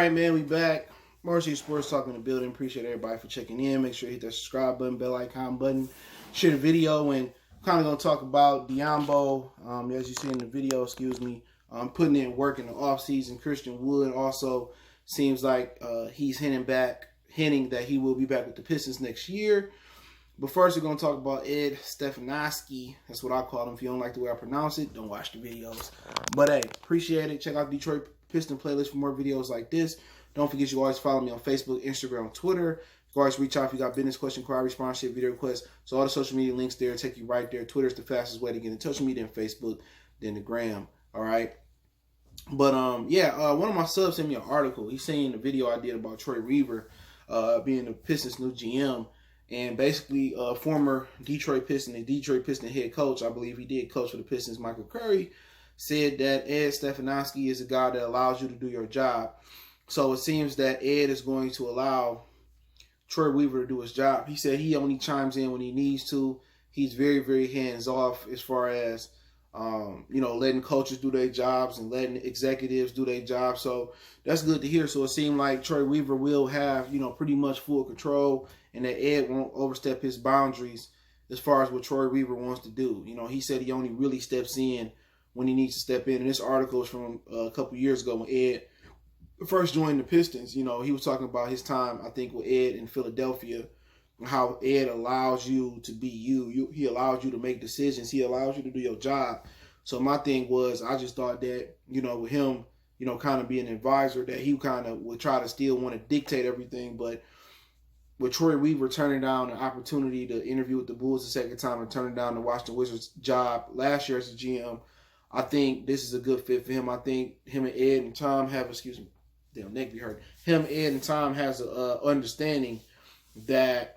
right, man, we back. Marcy Sports Talk in the building. Appreciate everybody for checking in. Make sure you hit that subscribe button, bell icon button, share the video, and kind of gonna talk about Doumbouya. As you see in the video, putting in work in the offseason. Christian Wood also seems like he's hinting that he will be back with the Pistons next year. But first, we're going to talk about Stefanski. That's what I call him. If you don't like the way I pronounce it, don't watch the videos. But hey, appreciate it. Check out the Detroit Piston playlist for more videos like this. Don't forget, you always follow me on Facebook, Instagram, Twitter. You can always reach out if you got business question, inquiry, sponsorship, video requests. So all the social media links there take you right there. Twitter is the fastest way to get in touch with me, then Facebook, then the gram. All right. But one of my subs sent me an article. He's saying the video I did about Troy Weaver being the Pistons' new GM. And basically, former Detroit Piston and Detroit Piston head coach, I believe he did coach for the Pistons, Michael Curry, said that Stefanski is a guy that allows you to do your job. So it seems that Ed is going to allow Troy Weaver to do his job. He said he only chimes in when he needs to. He's very, very hands-off as far as, letting coaches do their jobs and letting executives do their jobs. So that's good to hear. So it seemed like Troy Weaver will have, pretty much full control, and that Ed won't overstep his boundaries as far as what Troy Weaver wants to do. He said he only really steps in when he needs to step in. And this article is from a couple years ago when Ed first joined the Pistons. He was talking about his time, I think, with Ed in Philadelphia, how Ed allows you to be you. He allows you to make decisions. He allows you to do your job. So my thing was, I just thought that, with him, kind of being an advisor, that he kind of would try to still want to dictate everything. But with Troy Weaver turning down an opportunity to interview with the Bulls the second time and turning down the Washington Wizards job last year as a GM, I think this is a good fit for him. I think him and Ed and Tom have, neck be hurt. Him, Ed, and Tom has a understanding that,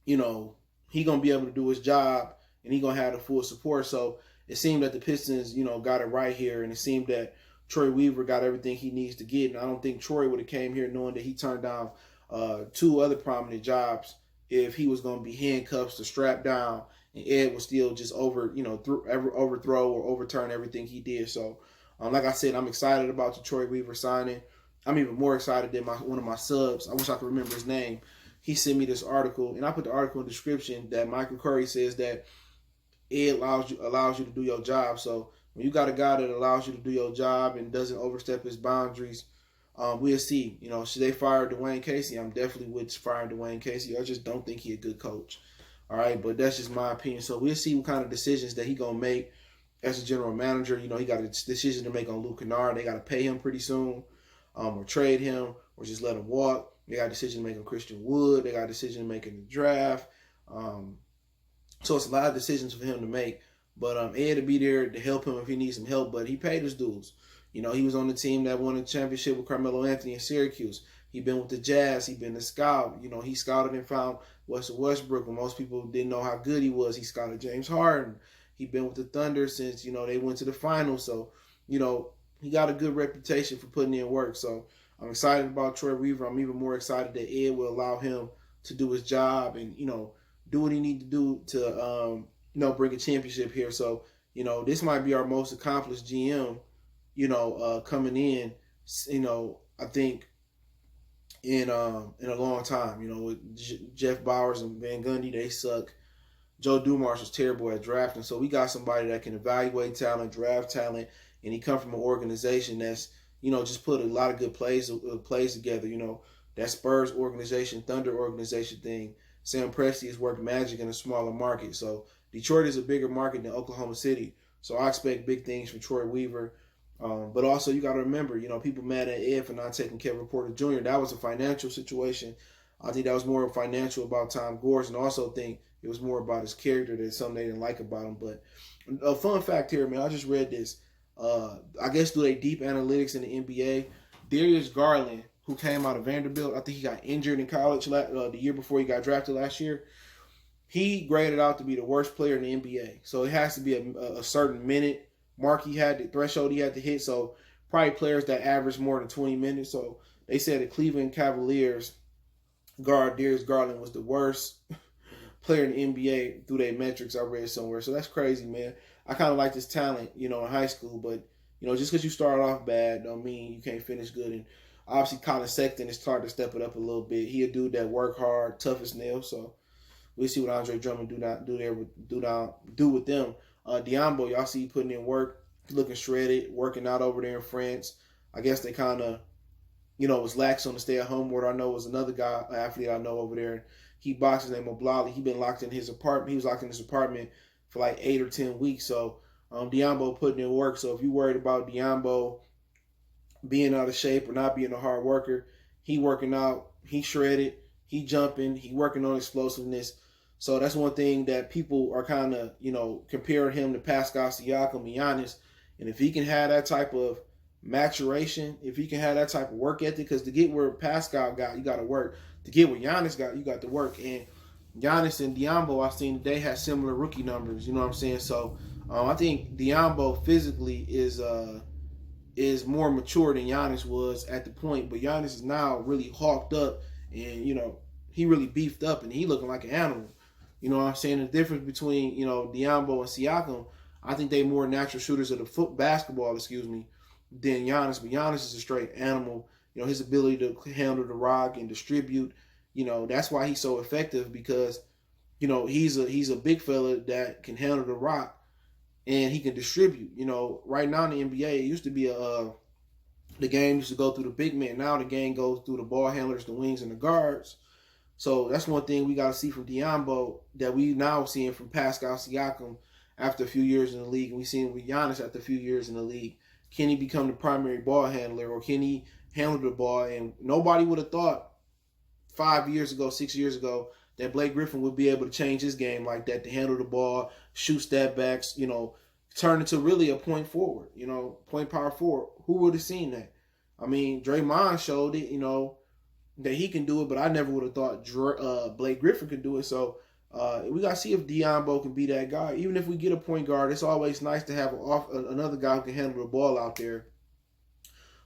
he going to be able to do his job and he going to have the full support. So it seemed that the Pistons, got it right here, and it seemed that Troy Weaver got everything he needs to get. And I don't think Troy would have came here knowing that he turned down two other prominent jobs if he was going to be handcuffed to strap down, and Ed would still just overthrow or overturn everything he did. So, like I said, I'm excited about the Troy Weaver signing. I'm even more excited than one of my subs. I wish I could remember his name. He sent me this article, and I put the article in the description that Michael Curry says that Ed allows you to do your job. So when you got a guy that allows you to do your job and doesn't overstep his boundaries, we'll see. Should they fire Dwayne Casey? I'm definitely with firing Dwayne Casey. I just don't think he's a good coach. All right, but that's just my opinion. So we'll see what kind of decisions that he's going to make as a general manager. He got a decision to make on Luke Kennard. They got to pay him pretty soon, or trade him, or just let him walk. They got a decision to make on Christian Wood. They got a decision to make in the draft. So it's a lot of decisions for him to make. But Ed to be there to help him if he needs some help. But he paid his dues. He was on the team that won the championship with Carmelo Anthony in Syracuse. He been with the Jazz. He been a scout. He scouted and found Russell Westbrook when most people didn't know how good he was. He scouted James Harden. He been with the Thunder since, they went to the finals. So, he got a good reputation for putting in work. So I'm excited about Troy Weaver. I'm even more excited that Ed will allow him to do his job and, do what he need to do to, bring a championship here. So, this might be our most accomplished GM, coming in, I think in a long time, with Jeff Bowers and Van Gundy, they suck. Joe Dumars was terrible at drafting. So we got somebody that can evaluate talent, draft talent, and he come from an organization that's, just put a lot of good plays together. That Spurs organization, Thunder organization thing. Sam Presti has worked magic in a smaller market. So Detroit is a bigger market than Oklahoma City. So I expect big things from Troy Weaver. But also you got to remember, people mad at Ed for not taking Kevin Porter Jr. That was a financial situation. I think that was more financial about Tom Gores, and also think it was more about his character than something they didn't like about him. But a fun fact here, man, I just read this. I guess through their deep analytics in the NBA, Darius Garland, who came out of Vanderbilt, I think he got injured in college the year before he got drafted last year. He graded out to be the worst player in the NBA. So it has to be a certain minute mark the threshold he had to hit. So probably players that average more than 20 minutes. So they said the Cleveland Cavaliers guard Darius Garland was the worst player in the NBA through their metrics I read somewhere. So that's crazy, man. I kind of like this talent, in high school, but, just because you start off bad don't mean you can't finish good. And Obviously, Colin Sexton is starting to step it up a little bit. He a dude that work hard, tough as nails. So we'll see what Andre Drummond do with them. Diambo, y'all see he putting in work, looking shredded, working out over there in France. I guess they kind of, was lax on the stay-at-home order. I know it was another guy, an athlete I know over there. He boxes named Oblali. He been locked in his apartment. He was locked in his apartment for like 8 or 10 weeks. So Diambo putting in work. So if you're worried about Diambo being out of shape or not being a hard worker, he working out, he shredded, he jumping, he working on explosiveness. So that's one thing that people are kind of, comparing him to Pascal Siakam and Giannis. And if he can have that type of maturation, if he can have that type of work ethic, because to get where Pascal got, you got to work. To get where Giannis got, you got to work. And Giannis and Diambo, I've seen they had similar rookie numbers. You know what I'm saying? So I think Diambo physically is more mature than Giannis was at the point, but Giannis is now really hawked up, and he really beefed up, and he looking like an animal. You know what I'm saying? The difference between Diambo and Siakam, I think they more natural shooters of the basketball, than Giannis. But Giannis is a straight animal. His ability to handle the rock and distribute. That's why he's so effective, because he's a big fella that can handle the rock and he can distribute. Right now in the NBA, it used to be the game used to go through the big men. Now the game goes through the ball handlers, the wings, and the guards. So that's one thing we got to see from Diambo that we now seeing from Pascal Siakam after a few years in the league. And we seen with Giannis after a few years in the league. Can he become the primary ball handler, or can he handle the ball? And nobody would have thought 5 years ago, 6 years ago, that Blake Griffin would be able to change his game like that, to handle the ball, shoot step backs, turn into really a point forward, point power forward. Who would have seen that? I mean, Draymond showed it, that he can do it, but I never would have thought Blake Griffin could do it. So we got to see if Diambo can be that guy. Even if we get a point guard, it's always nice to have another guy who can handle the ball out there.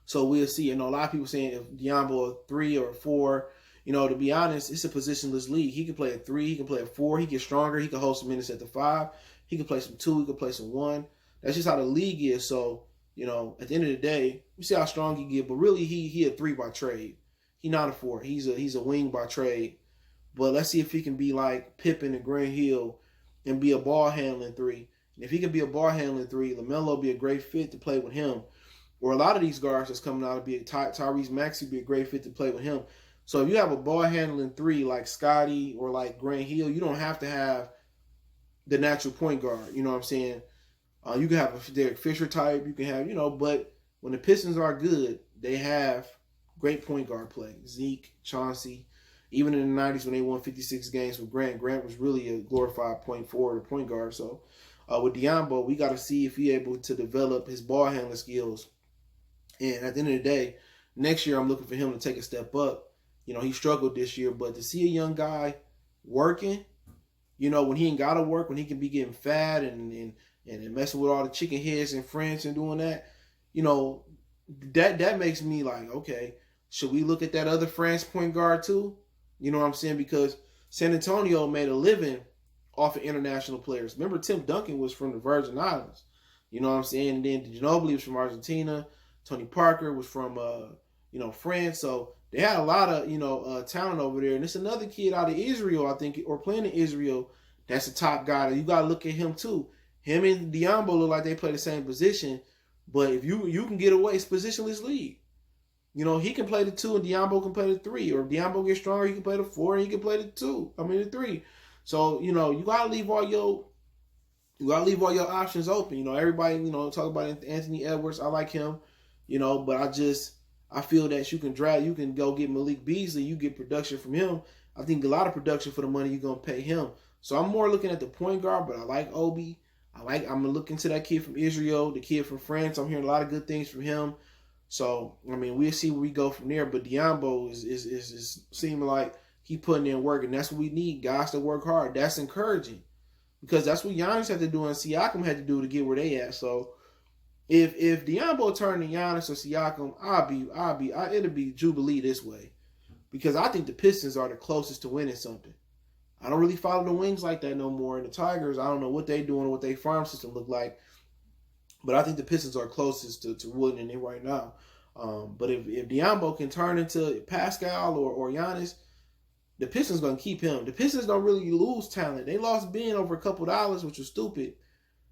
So we'll see. A lot of people saying if Diambo a 3 or a 4, to be honest, it's a positionless league. He can play a 3, he can play a 4, he gets stronger, he can hold some minutes at the 5, he can play some 2, he can play some 1. That's just how the league is. So, at the end of the day, we see how strong he get, but really he a 3 by trade. He's not a 4. He's a wing by trade. But let's see if he can be like Pippen and Grant Hill and be a ball handling 3. And if he can be a ball handling 3, LaMelo will be a great fit to play with him. Or a lot of these guards that's coming out to be Tyrese Maxey would be a great fit to play with him. So if you have a ball handling 3 like Scotty or like Grant Hill, you don't have to have the natural point guard. You know what I'm saying? You can have a Derek Fisher type. You can have, but when the Pistons are good, they have great point guard play. Zeke, Chauncey. Even in the 90s when they won 56 games with Grant was really a glorified point forward or point guard. So with Diambo, we got to see if he's able to develop his ball handling skills. And at the end of the day, next year I'm looking for him to take a step up. He struggled this year, but to see a young guy working, when he ain't got to work, when he can be getting fat and messing with all the chicken heads in France and doing that, that makes me like, okay, should we look at that other France point guard too? You know what I'm saying? Because San Antonio made a living off of international players. Remember, Tim Duncan was from the Virgin Islands. You know what I'm saying? And then Ginobili was from Argentina. Tony Parker was from, France. So they had a lot of, talent over there. And there's another kid out of Israel, I think, or playing in Israel, that's a top guy. You got to look at him too. Him and Diambo look like they play the same position. But if you can get away, it's positionless league. He can play the 2 and Diambo can play the 3. Or if Diambo gets stronger, he can play the 4 and he can play the the 3. So, you gotta leave all your options open. Everybody, talk about Anthony Edwards. I like him, but I feel that you can go get Malik Beasley, you get production from him. I think a lot of production for the money you're gonna pay him. So I'm more looking at the point guard, but I like Obi. I'm gonna look into that kid from Israel, the kid from France. I'm hearing a lot of good things from him. So, we'll see where we go from there. But Diambo is seeming like he putting in work, and that's what we need, guys to work hard. That's encouraging because that's what Giannis had to do and Siakam had to do to get where they at. So, if Diambo turned to Giannis or Siakam, it'll be Jubilee this way because I think the Pistons are the closest to winning something. I don't really follow the Wings like that no more. And the Tigers, I don't know what they're doing or what their farm system look like. But I think the Pistons are closest to winning it right now. But if Diambo can turn into Pascal or Giannis, the Pistons going to keep him. The Pistons don't really lose talent. They lost Ben over a couple dollars, which was stupid.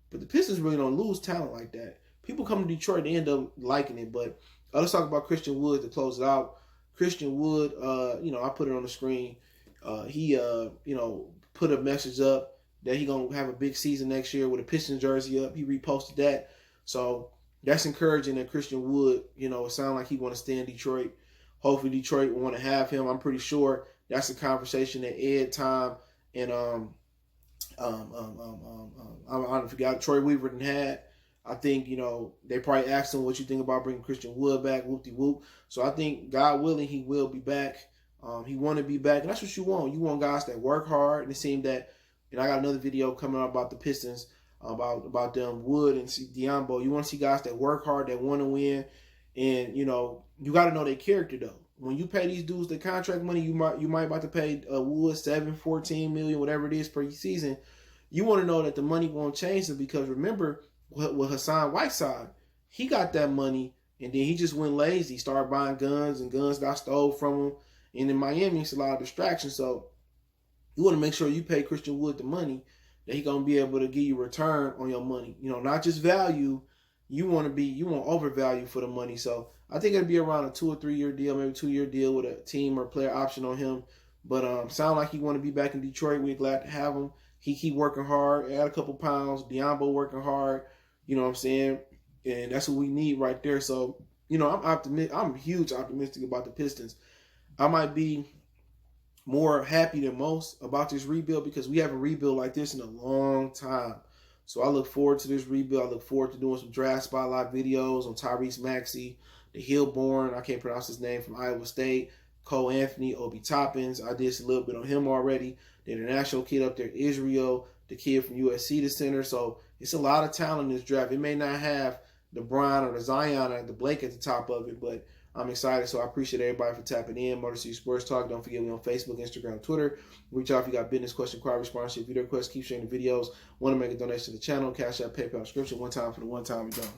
But the Pistons really don't lose talent like that. People come to Detroit, they end up liking it. But let's talk about Christian Wood to close it out. Christian Wood, I put it on the screen. He put a message up that he going to have a big season next year with a Pistons jersey up. He reposted that. So that's encouraging that Christian Wood, it sounds like he want to stay in Detroit. Hopefully Detroit will want to have him. I'm pretty sure that's a conversation that Ed, Tom, and I forgot Troy Weaver had. I think, they probably asked him what you think about bringing Christian Wood back, whoop-de-whoop. So I think, God willing, he will be back. He want to be back, and that's what you want. You want guys that work hard, and it seemed that, I got another video coming up about the Pistons, about them, Wood and Diambo. You want to see guys that work hard, that want to win, and, you got to know their character, though. When you pay these dudes the contract money, you might about to pay Wood $14 million, whatever it is per season. You want to know that the money won't change them, because remember with Hassan Whiteside, he got that money and then he just went lazy, started buying guns, and guns got stole from him. And in Miami, it's a lot of distraction. So you want to make sure you pay Christian Wood the money that he gonna be able to give you return on your money. Not just value. You want overvalue for the money. So I think it'll be around a 2 or 3 year deal, maybe 2 year deal with a team or player option on him. But sound like he want to be back in Detroit. We're glad to have him. He keep working hard, add a couple pounds. Diambo working hard. You know what I'm saying? And that's what we need right there. So, I'm optimistic. I'm huge optimistic about the Pistons. I might be more happy than most about this rebuild, because we haven't rebuilt like this in a long time. So I look forward to this rebuild. I look forward to doing some draft spotlight videos on Tyrese Maxey, the Hillborn, I can't pronounce his name, from Iowa State, Cole Anthony, Obi Toppins. I did a little bit on him already. The international kid up there, Israel, the kid from USC, the center. So it's a lot of talent in this draft. It may not have the Bron or the Zion or the Blake at the top of it, but I'm excited. So I appreciate everybody for tapping in. Motor City Sports Talk. Don't forget, we on Facebook, Instagram, Twitter. Reach out if you got business question, inquiry, sponsorship, video requests. Keep sharing the videos. Want to make a donation to the channel? Cash App, PayPal, subscription. One time for the one time we done.